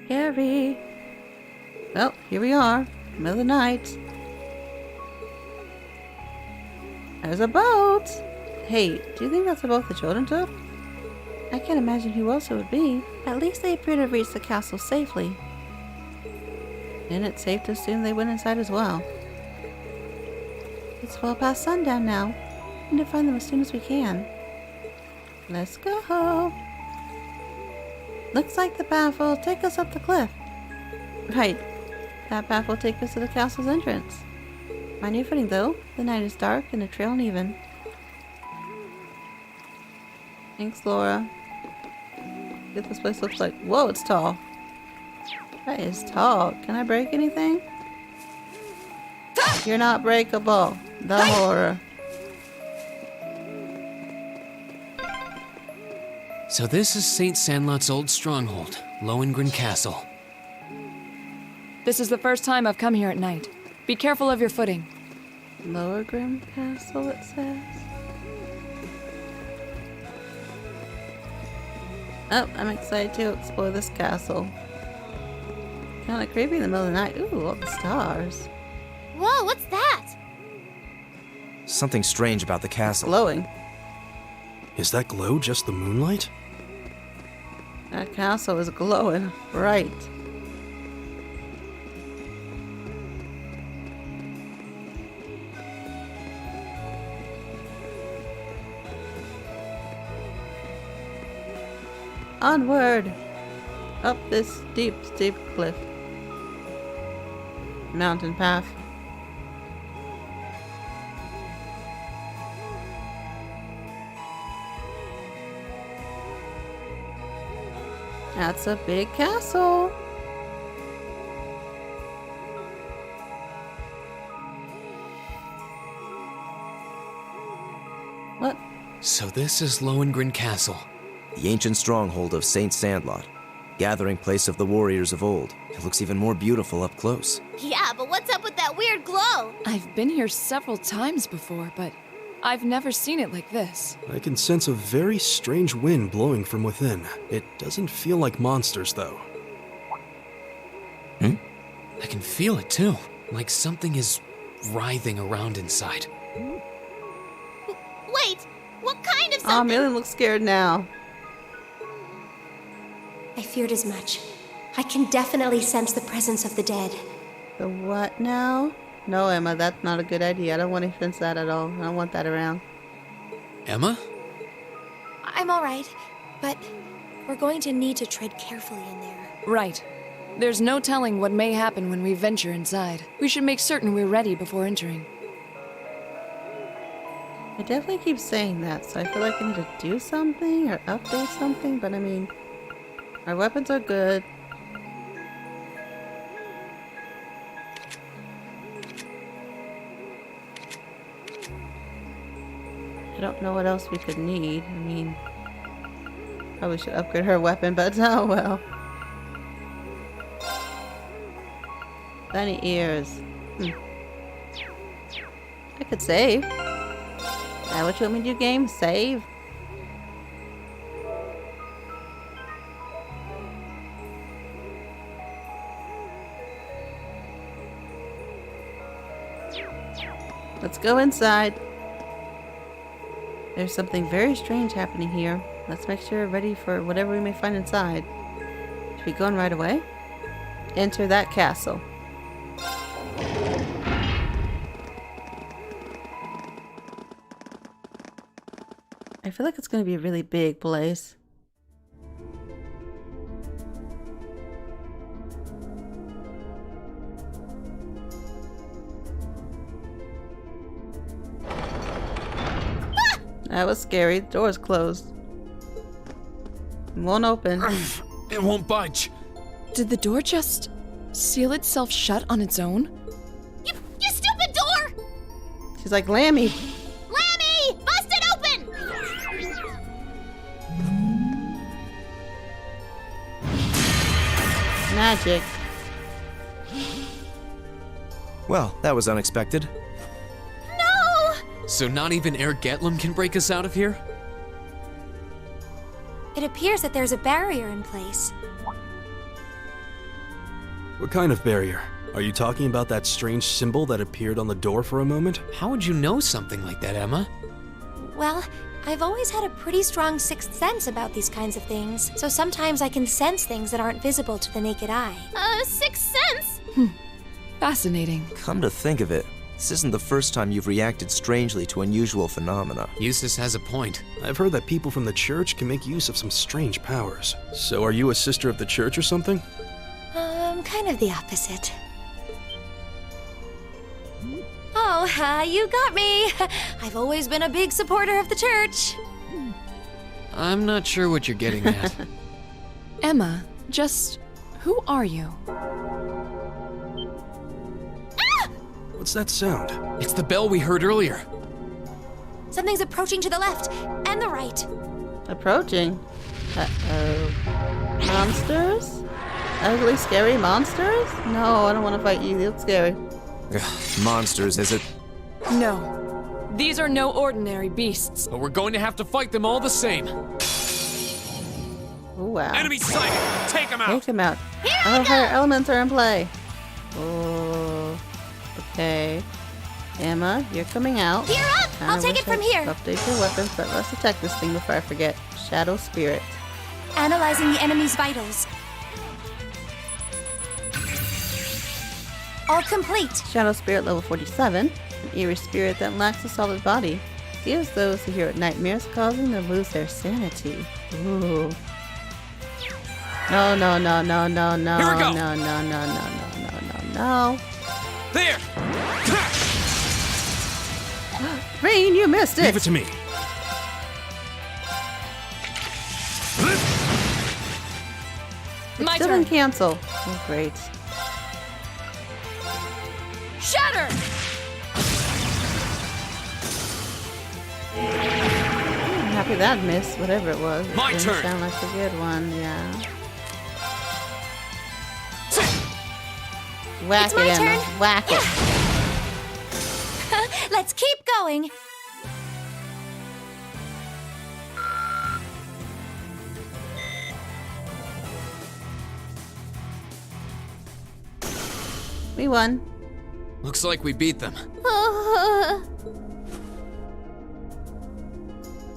[SPEAKER 1] Gary! Well, here we are. Middle of the night. There's a boat! Hey, do you think that's what both the children took? I can't imagine who else it would be. At least they appear to have reached the castle safely. And it's safe to assume they went inside as well. It's well past sundown now. We need to find them as soon as we can. Let's go. Looks like the path will take us up the cliff. Right. That path will take us to the castle's entrance. Mind your footing though. The night is dark and the trail uneven. Thanks, Laura. What this place looks like. Whoa, it's tall. That is tall. Can I break anything? You're not breakable. The horror.
[SPEAKER 2] So this is St. Sandlot's old stronghold, Lohengrin Castle.
[SPEAKER 3] This is the first time I've come here at night. Be careful of your footing.
[SPEAKER 1] Lower Grim Castle, it says. Oh, I'm excited to explore this castle. Kinda creepy in the middle of the night. Ooh, all the stars.
[SPEAKER 4] Whoa, what's that?
[SPEAKER 5] Something strange about the castle.
[SPEAKER 1] Glowing.
[SPEAKER 6] Is that glow just the moonlight?
[SPEAKER 1] That castle is glowing bright. Onward! Up this steep, steep cliff. Mountain path. That's a big castle. What?
[SPEAKER 2] So this is Lohengrin Castle.
[SPEAKER 5] The ancient stronghold of Saint Sandlot, gathering place of the warriors of old. It looks even more beautiful up close.
[SPEAKER 4] Yeah, but what's up with that weird glow?
[SPEAKER 3] I've been here several times before, but I've never seen it like this.
[SPEAKER 6] I can sense a very strange wind blowing from within. It doesn't feel like monsters, though.
[SPEAKER 2] I can feel it too, like something is writhing around inside.
[SPEAKER 4] Wait, what kind of
[SPEAKER 1] Oh,
[SPEAKER 4] something?
[SPEAKER 1] Amelia looks scared now.
[SPEAKER 7] I feared as much. I can definitely sense the presence of the dead.
[SPEAKER 1] The what now? No, Emma, that's not a good idea. I don't want to sense that at all. I don't want that around.
[SPEAKER 2] Emma?
[SPEAKER 7] I'm alright, but we're going to need to tread carefully in there.
[SPEAKER 3] Right. There's no telling what may happen when we venture inside. We should make certain we're ready before entering.
[SPEAKER 1] I definitely keep saying that, so I feel like I need to do something or update something, but I mean, our weapons are good. I don't know what else we could need. I mean, probably should upgrade her weapon, but oh well. Bunny ears. I could save. Is that what you want me to do, game? Save? Let's go inside. There's something very strange happening here. Let's make sure we're ready for whatever we may find inside. Should we go in right away? Enter that castle. I feel like it's going to be a really big place. That was scary. The door's closed. It won't open.
[SPEAKER 2] It won't budge.
[SPEAKER 3] Did the door just seal itself shut on its own?
[SPEAKER 4] You stupid door!
[SPEAKER 1] She's like, Lammy.
[SPEAKER 4] Lammy! Bust it open!
[SPEAKER 1] Magic.
[SPEAKER 5] Well, that was unexpected.
[SPEAKER 4] No!
[SPEAKER 2] So not even Air Getlum can break us out of here?
[SPEAKER 7] It appears that there's a barrier in place.
[SPEAKER 6] What kind of barrier? Are you talking about that strange symbol that appeared on the door for a moment?
[SPEAKER 2] How would you know something like that, Emma?
[SPEAKER 7] Well, I've always had a pretty strong sixth sense about these kinds of things, so sometimes I can sense things that aren't visible to the naked eye.
[SPEAKER 4] Sixth sense?
[SPEAKER 3] Fascinating.
[SPEAKER 5] Come to think of it, this isn't the first time you've reacted strangely to unusual phenomena.
[SPEAKER 2] Eustace has a point.
[SPEAKER 6] I've heard that people from the church can make use of some strange powers. So are you a sister of the church or something?
[SPEAKER 7] Kind of the opposite. Oh, you got me. I've always been a big supporter of the church.
[SPEAKER 2] I'm not sure what you're getting at.
[SPEAKER 3] Emma, who are you?
[SPEAKER 6] What's that sound?
[SPEAKER 2] It's the bell we heard earlier.
[SPEAKER 7] Something's approaching to the left and the right.
[SPEAKER 1] Approaching. Uh-oh. Monsters? Ugly, scary monsters? No, I don't want to fight you. They look scary.
[SPEAKER 5] Monsters, is it?
[SPEAKER 3] No. These are no ordinary beasts.
[SPEAKER 2] But we're going to have to fight them all the same.
[SPEAKER 1] Oh, wow.
[SPEAKER 2] Enemy sighted! Take them out!
[SPEAKER 1] Take them out. Oh, higher elements are in play. Oh, okay. Emma, you're coming out.
[SPEAKER 7] Gear up! I'll take it from here.
[SPEAKER 1] Update your weapons, but let's attack this thing before I forget. Shadow Spirit.
[SPEAKER 7] Analyzing the enemy's vitals. All complete.
[SPEAKER 1] Shadow Spirit level 47. An eerie spirit that lacks a solid body. Gives those who hear it nightmares, causing them to lose their sanity. Ooh. No, no, no, no, no, no,
[SPEAKER 2] Here we go.
[SPEAKER 1] no, no, no, no, no, no, no, no.
[SPEAKER 2] There!
[SPEAKER 1] Rain, you missed it!
[SPEAKER 6] Leave it to me.
[SPEAKER 3] My
[SPEAKER 1] Still
[SPEAKER 3] turn.
[SPEAKER 1] didn't cancel. Oh, great.
[SPEAKER 3] Shatter!
[SPEAKER 1] I'm happy that missed, whatever it was. It
[SPEAKER 2] My
[SPEAKER 1] didn't
[SPEAKER 2] turn.
[SPEAKER 1] sound like a good one, yeah. Whack
[SPEAKER 7] It's
[SPEAKER 1] it,
[SPEAKER 7] my
[SPEAKER 1] Emma.
[SPEAKER 7] turn.
[SPEAKER 1] Whack it.
[SPEAKER 7] Let's keep going.
[SPEAKER 1] We won.
[SPEAKER 2] Looks like we beat them.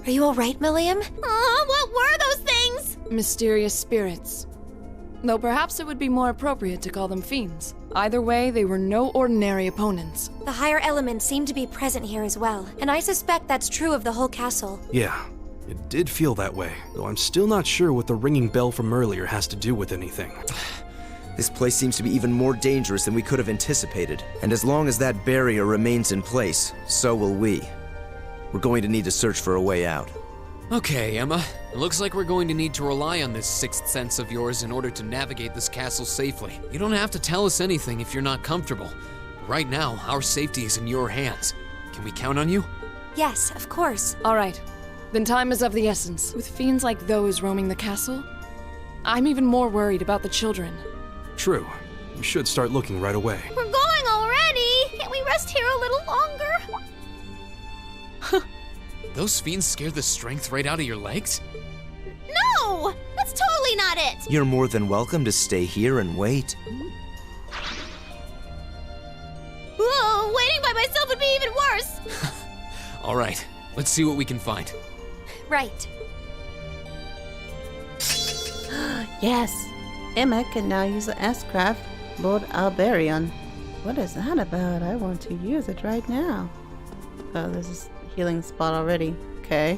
[SPEAKER 7] Are you all right, Milliam?
[SPEAKER 4] What were those things?
[SPEAKER 3] Mysterious spirits. Though perhaps it would be more appropriate to call them fiends. Either way, they were no ordinary opponents.
[SPEAKER 7] The higher elements seem to be present here as well, and I suspect that's true of the whole castle.
[SPEAKER 6] Yeah, it did feel that way, though I'm still not sure what the ringing bell from earlier has to do with anything.
[SPEAKER 5] This place seems to be even more dangerous than we could have anticipated. And as long as that barrier remains in place, so will we. We're going to need to search for a way out.
[SPEAKER 2] Okay, Emma. It looks like we're going to need to rely on this sixth sense of yours in order to navigate this castle safely. You don't have to tell us anything if you're not comfortable. Right now, our safety is in your hands. Can we count on you?
[SPEAKER 7] Yes, of course.
[SPEAKER 3] All right. Then time is of the essence. With fiends like those roaming the castle, I'm even more worried about the children.
[SPEAKER 6] True. We should start looking right away.
[SPEAKER 4] We're going already. Can't we rest here a little longer?
[SPEAKER 2] Those fiends scared the strength right out of your legs?
[SPEAKER 4] No! That's totally not it!
[SPEAKER 5] You're more than welcome to stay here and wait.
[SPEAKER 4] Whoa, waiting by myself would be even worse!
[SPEAKER 2] All right, let's see what we can find.
[SPEAKER 7] Right.
[SPEAKER 1] Yes. Emma can now use the S-Craft Lord Alberion. What is that about? I want to use it right now. Oh, there's this healing spot already. Okay.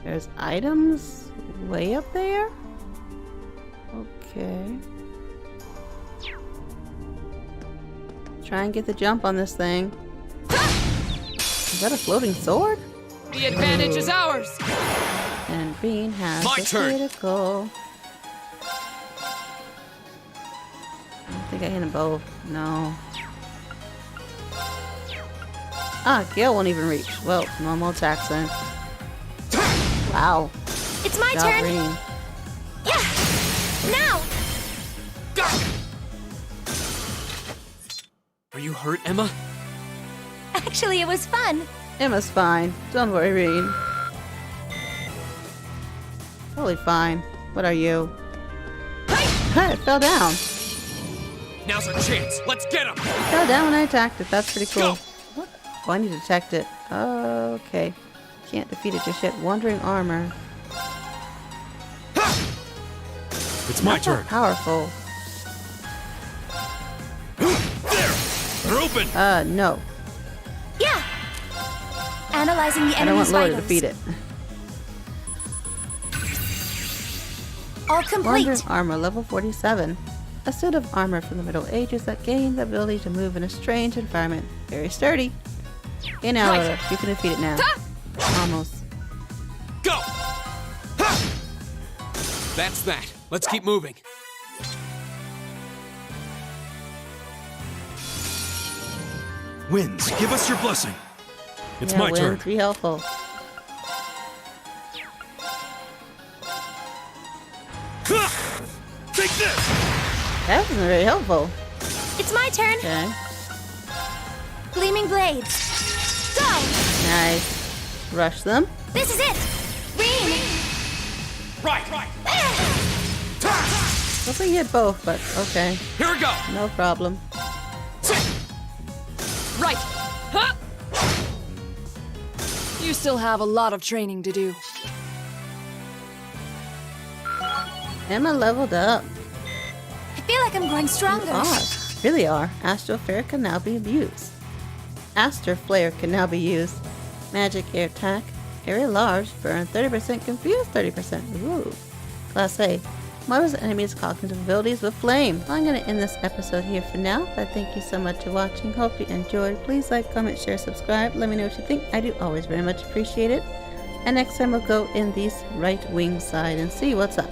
[SPEAKER 1] There's items way up there? Okay. Try and get the jump on this thing. Is that a floating sword?
[SPEAKER 3] The advantage is ours!
[SPEAKER 1] And Bean has
[SPEAKER 2] My
[SPEAKER 1] the
[SPEAKER 2] turn.
[SPEAKER 1] critical. I don't think I hit them both. No. Ah, Gale won't even reach. Well, normal attacks then. Wow.
[SPEAKER 7] It's my
[SPEAKER 1] Got
[SPEAKER 7] turn.
[SPEAKER 1] Bean.
[SPEAKER 7] Yeah. Now.
[SPEAKER 2] Are you hurt, Emma?
[SPEAKER 7] Actually, it was fun.
[SPEAKER 1] Emma's fine. Don't worry, Bean. Totally fine. What are you? Hey, it fell down.
[SPEAKER 2] Now's our chance. Let's get him.
[SPEAKER 1] It fell down when I attacked it. That's pretty cool.
[SPEAKER 2] Go.
[SPEAKER 1] What? Oh, I need to detect it. Okay. Can't defeat it just yet. Wandering armor.
[SPEAKER 6] It's my
[SPEAKER 1] Not that
[SPEAKER 6] turn.
[SPEAKER 1] powerful.
[SPEAKER 6] There! They're open!
[SPEAKER 1] No.
[SPEAKER 7] Yeah! Analyzing the
[SPEAKER 1] I don't want
[SPEAKER 7] enemy's
[SPEAKER 1] Laura to
[SPEAKER 7] vitals.
[SPEAKER 1] defeat it.
[SPEAKER 7] All complete.
[SPEAKER 1] Wandering armor, level 47. A suit of armor from the Middle Ages that gained the ability to move in a strange environment. Very sturdy. Okay, now, Laura, you can defeat it now. Almost.
[SPEAKER 6] Go!
[SPEAKER 2] That's that. Let's keep moving.
[SPEAKER 6] Winds, give us your blessing. It's
[SPEAKER 1] Yeah,
[SPEAKER 6] my turn.
[SPEAKER 1] Winds, be helpful.
[SPEAKER 6] Take this!
[SPEAKER 1] That wasn't very helpful.
[SPEAKER 7] It's my turn.
[SPEAKER 1] Okay.
[SPEAKER 7] Gleaming blades. Go!
[SPEAKER 1] Nice. Rush them.
[SPEAKER 7] This is it! Green!
[SPEAKER 6] Right!
[SPEAKER 1] Hope we hit both, but okay.
[SPEAKER 6] Here we go!
[SPEAKER 1] No problem.
[SPEAKER 3] Right! Huh! You still have a lot of training to do.
[SPEAKER 1] Emma leveled up.
[SPEAKER 7] I feel like I'm growing stronger.
[SPEAKER 1] Really are. Astral Flare can now be used. Astral Flare can now be used. Magic air attack. Area large. Burn 30%. Confuse 30%. Ooh. Class A. Models enemies cognitive abilities with flame. I'm going to end this episode here for now, but thank you so much for watching. Hope you enjoyed. Please like, comment, share, subscribe. Let me know what you think. I do always very much appreciate it. And next time we'll go in this right wing side and see what's up.